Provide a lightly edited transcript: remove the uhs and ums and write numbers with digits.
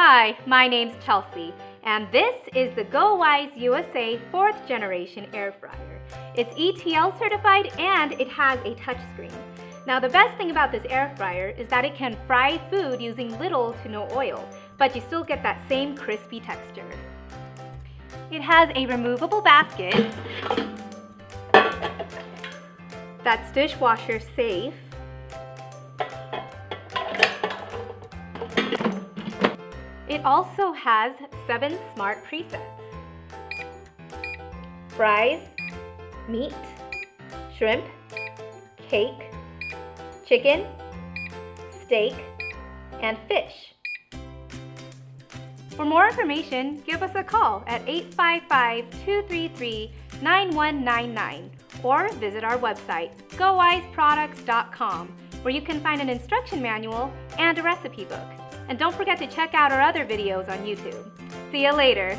Hi, my name's Chelsea, and this is the GoWISE USA 4th generation air fryer. It's ETL certified and it has a touchscreen. Now the best thing about this air fryer is that it can fry food using little to no oil, but you still get that same crispy texture. It has a removable basket that's dishwasher safe. It also has 7 smart presets: fries, meat, shrimp, cake, chicken, steak, and fish. For more information, give us a call at 855-233-9199 or visit our website, GoWiseProducts.com, where you can find an instruction manual and a recipe book. And don't forget to check out our other videos on YouTube. See you later!